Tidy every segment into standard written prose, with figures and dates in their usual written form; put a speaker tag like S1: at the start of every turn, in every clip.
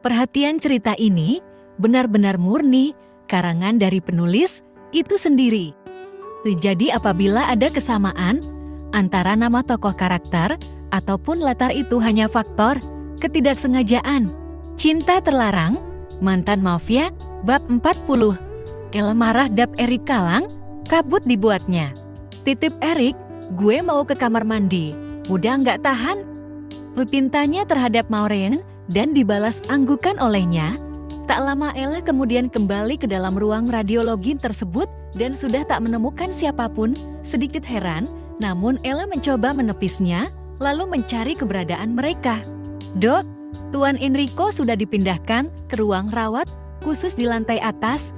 S1: Perhatian cerita ini benar-benar murni karangan dari penulis itu sendiri. Jadi apabila ada kesamaan antara nama tokoh karakter ataupun latar itu hanya faktor ketidaksengajaan. Cinta terlarang, mantan mafia, bab 40. Ella marah dap Erik kalang, kabut dibuatnya. Titip Erik, gue mau ke kamar mandi. Udah nggak tahan? Pepintanya terhadap Maureen dan dibalas anggukan olehnya. Tak lama Ella kemudian kembali ke dalam ruang radiologi tersebut dan sudah tak menemukan siapapun. Sedikit heran, namun Ella mencoba menepisnya, lalu mencari keberadaan mereka. Dok, Tuan Enrico sudah dipindahkan ke ruang rawat khusus di lantai atas.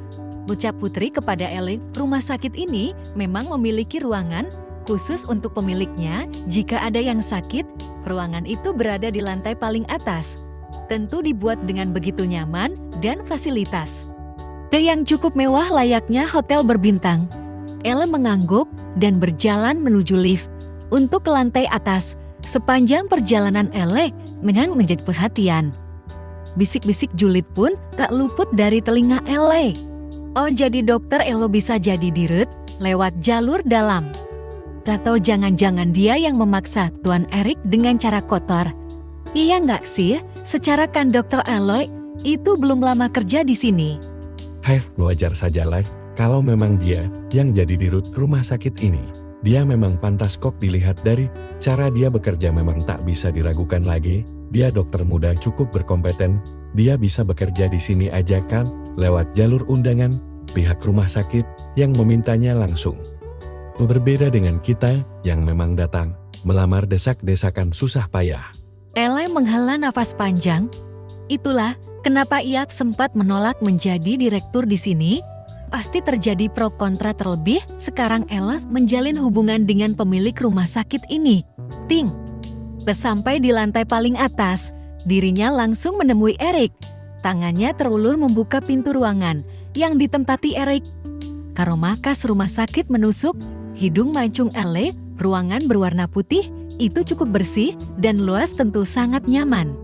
S1: Ucap Putri kepada Ella, rumah sakit ini memang memiliki ruangan khusus untuk pemiliknya. Jika ada yang sakit, ruangan itu berada di lantai paling atas. Tentu dibuat dengan begitu nyaman dan fasilitas yang cukup mewah layaknya hotel berbintang. Ella mengangguk dan berjalan menuju lift untuk ke lantai atas. Sepanjang perjalanan Ella memang menjadi perhatian. Bisik-bisik julid pun tak luput dari telinga Ella. Oh, jadi dokter Elo bisa jadi dirut lewat jalur dalam. Atau jangan-jangan dia yang memaksa Tuan Erik dengan cara kotor. Iya nggak sih, secara kan dokter Aloy itu belum lama kerja di sini.
S2: Hai, wajar saja lah kalau memang dia yang jadi dirut rumah sakit ini. Dia memang pantas kok dilihat dari cara dia bekerja, memang tak bisa diragukan lagi. Dia dokter muda cukup berkompeten, dia bisa bekerja di sini aja kan, lewat jalur undangan pihak rumah sakit yang memintanya langsung. Berbeda dengan kita yang memang datang melamar desak-desakan susah payah.
S1: Ella menghela nafas panjang. Itulah kenapa ia sempat menolak menjadi direktur di sini. Pasti terjadi pro kontra, terlebih sekarang Ella menjalin hubungan dengan pemilik rumah sakit ini. Ting. Sampai di lantai paling atas, dirinya langsung menemui Erik. Tangannya terulur membuka pintu ruangan yang ditempati Erik. Aromakas rumah sakit menusuk hidung mancung Ella. Ruangan berwarna putih itu cukup bersih dan luas, tentu sangat nyaman.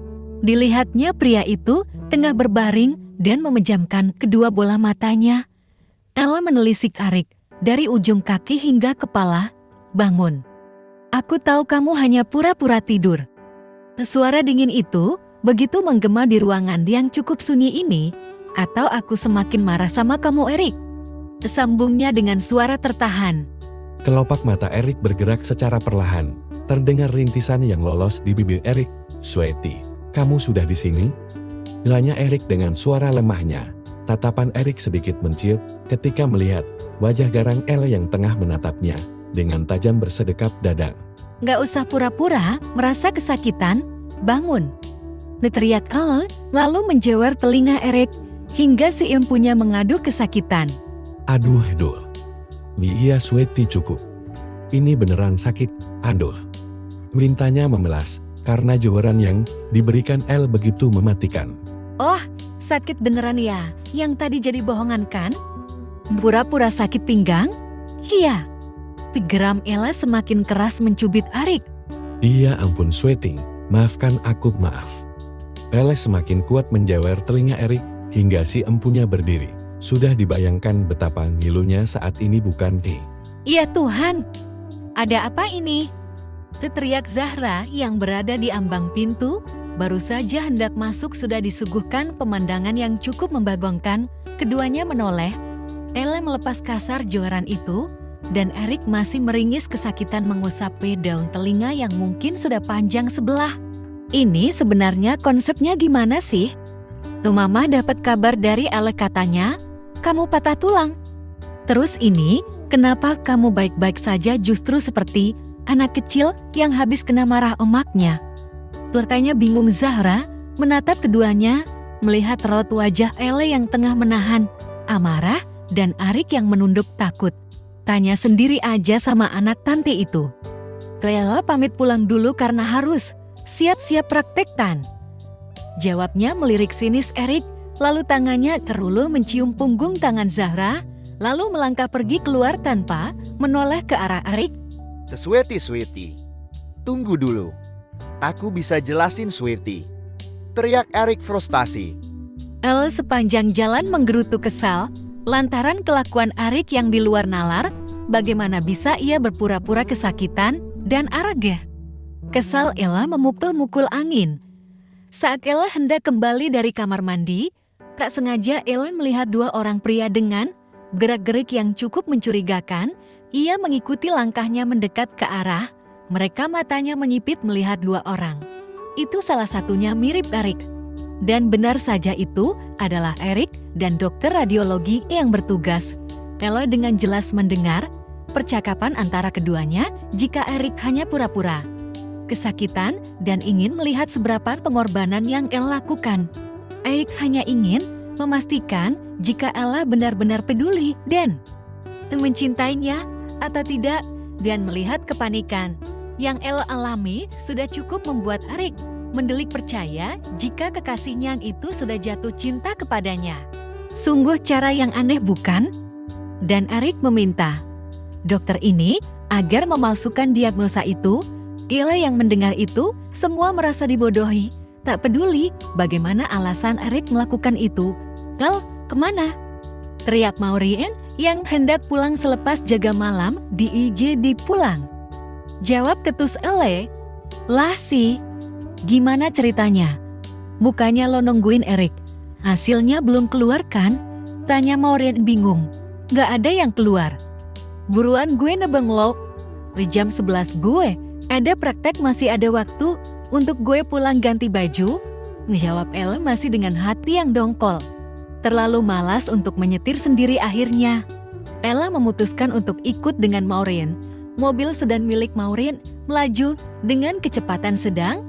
S1: Dilihatnya pria itu tengah berbaring dan memejamkan kedua bola matanya. Ella menelisik Erik dari ujung kaki hingga kepala. Bangun. Aku tahu kamu hanya pura-pura tidur. Suara dingin itu begitu menggema di ruangan yang cukup sunyi ini. Atau aku semakin marah sama kamu, Erik? Sambungnya dengan suara tertahan.
S2: Kelopak mata Erik bergerak secara perlahan. Terdengar rintisan yang lolos di bibir Erik. Sweetie, kamu sudah di sini? Bilanya Erik dengan suara lemahnya. Tatapan Erik sedikit menciut ketika melihat wajah garang Ella yang tengah menatapnya dengan tajam bersedekap dadang.
S1: Gak usah pura-pura merasa kesakitan, bangun. Teriak Ella lalu menjewer telinga Erik hingga si empunya mengadu kesakitan.
S2: Aduh, iya Sweetie, cukup. Ini beneran sakit, aduh. Mintanya memelas karena joweran yang diberikan El begitu mematikan.
S1: Oh, sakit beneran ya, yang tadi jadi bohongan kan? Pura-pura sakit pinggang? Iya. Geram Ella semakin keras mencubit Erik.
S2: Iya ampun Sweetie, maafkan aku, maaf. Ella semakin kuat menjewer telinga Erik hingga si empunya berdiri. Sudah dibayangkan betapa ngilunya saat ini, bukan?
S1: Iya Tuhan, ada apa ini? Teriak Zahra yang berada di ambang pintu. Baru saja hendak masuk sudah disuguhkan pemandangan yang cukup membagongkan. Keduanya menoleh. Ella melepas kasar joweran itu, dan Erik masih meringis kesakitan mengusap daun telinga yang mungkin sudah panjang sebelah. Ini sebenarnya konsepnya gimana sih? Tuh Mama dapat kabar dari Ella, katanya kamu patah tulang. Terus ini, kenapa kamu baik-baik saja justru seperti anak kecil yang habis kena marah emaknya? Turkanya bingung Zahra, menatap keduanya, melihat raut wajah Ella yang tengah menahan amarah dan Erik yang menunduk takut. Tanya sendiri aja sama anak tante itu. Ella pamit pulang dulu karena harus siap-siap praktektan. Jawabnya melirik sinis Erik, lalu tangannya terulur mencium punggung tangan Zahra, lalu melangkah pergi keluar tanpa menoleh ke arah Erik.
S3: Sweetie, tunggu dulu. Aku bisa jelasin Sweetie. teriak Erik frustasi.
S1: Elle sepanjang jalan menggerutu kesal, lantaran kelakuan Erik yang di luar nalar, bagaimana bisa ia berpura-pura kesakitan dan aragah. Kesal Ella memukul-mukul angin. Saat Ella hendak kembali dari kamar mandi, tak sengaja Ella melihat dua orang pria dengan gerak-gerik yang cukup mencurigakan. Ia mengikuti langkahnya mendekat ke arah mereka, matanya menyipit melihat dua orang. Itu salah satunya mirip Erik. Dan benar saja itu adalah Erik dan dokter radiologi yang bertugas. Ella dengan jelas mendengar percakapan antara keduanya jika Erik hanya pura-pura kesakitan dan ingin melihat seberapa pengorbanan yang Ella lakukan. Erik hanya ingin memastikan jika Ella benar-benar peduli dan mencintainya atau tidak, dan melihat kepanikan yang Ella alami sudah cukup membuat Erik mendelik percaya jika kekasihnya itu sudah jatuh cinta kepadanya. Sungguh cara yang aneh, bukan? Dan Erik meminta dokter ini agar memalsukan diagnosa itu. Ella yang mendengar itu semua merasa dibodohi, tak peduli bagaimana alasan Erik melakukan itu. "El, kemana?" teriak Maureen yang hendak pulang selepas jaga malam di IGD pulang. Jawab ketus Elle, "Lah sih, gimana ceritanya? Bukannya lo nungguin Erik? Hasilnya belum keluar kan?" tanya Maureen bingung. "Gak ada yang keluar. Buruan gue nebeng lo. Di jam 11 gue, ada praktek, masih ada waktu untuk gue pulang ganti baju," jawab Elle masih dengan hati yang dongkol. Terlalu malas untuk menyetir sendiri akhirnya. Ella memutuskan untuk ikut dengan Maureen. Mobil sedan milik Maureen melaju dengan kecepatan sedang.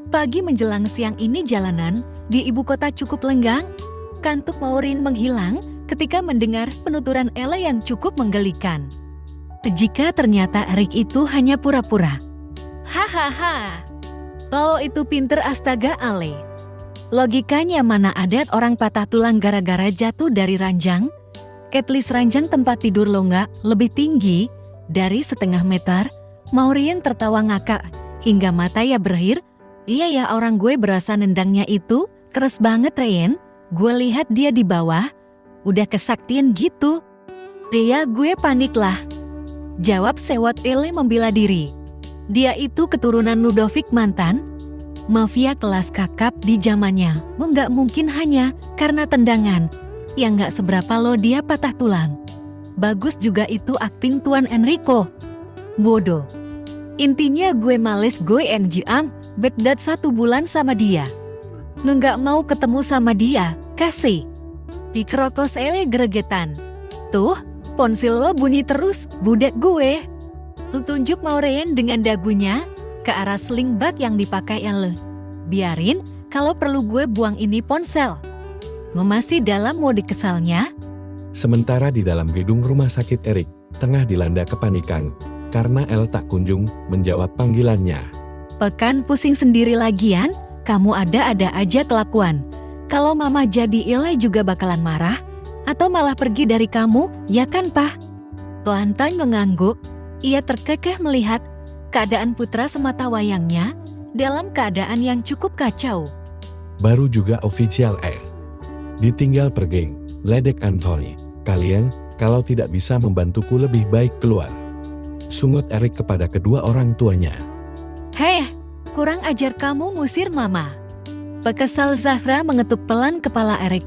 S1: Pagi menjelang siang ini jalanan di ibu kota cukup lenggang. Kantuk Maureen menghilang ketika mendengar penuturan Ella yang cukup menggelikan. Jika ternyata Erik itu hanya pura-pura. Hahaha. Lo itu pinter, astaga Ale. Logikanya mana ada orang patah tulang gara-gara jatuh dari ranjang? Atlis ranjang tempat tidur lo nggak lebih tinggi dari setengah meter? Maureen tertawa ngakak hingga mata ya berhir. "Iya ya, orang gue berasa nendangnya itu keras banget Ryan. Gue lihat dia di bawah, udah kesaktian gitu." "Iya, gue panik lah," jawab sewot Elle membela diri. Dia itu keturunan Ludovic, mantan mafia kelas kakap di zamannya. Nggak mungkin hanya karena tendangan yang nggak seberapa lo dia patah tulang. Bagus juga itu akting Tuan Enrico. Bodoh. Intinya gue males, gue NGM backdate 1 bulan sama dia. Nggak mau ketemu sama dia, kasih. Pikrokos Elle gregetan. "Tuh, ponsel lo bunyi terus, budak gue." Tunjuk Maureen dengan dagunya ke arah sling bag yang dipakai Elle. "Biarin, kalau perlu gue buang ini ponsel." Masih dalam mode kesalnya.
S2: Sementara di dalam gedung rumah sakit Erik tengah dilanda kepanikan karena Elle tak kunjung menjawab panggilannya.
S1: "Pekan pusing sendiri lagian, kamu ada-ada aja kelakuan. Kalau mama jadi Elle juga bakalan marah atau malah pergi dari kamu, ya kan Pak?" Lantai mengangguk. Ia terkekeh melihat keadaan putra semata wayangnya dalam keadaan yang cukup kacau.
S2: Baru juga official ditinggal pergi, ledek Anthony. "Kalian, kalau tidak bisa membantuku lebih baik keluar," sungut Erik kepada kedua orang tuanya.
S1: "Hei, kurang ajar kamu ngusir mama." Pekesal Zahra mengetuk pelan kepala Erik.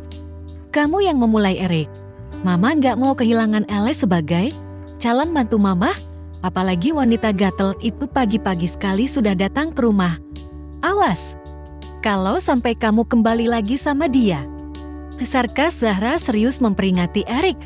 S1: "Kamu yang memulai Erik. Mama nggak mau kehilangan Elle sebagai calon mantu mama. Apalagi wanita gatel itu pagi-pagi sekali sudah datang ke rumah. Awas, kalau sampai kamu kembali lagi sama dia." Sarkas Zahra serius memperingati Erik.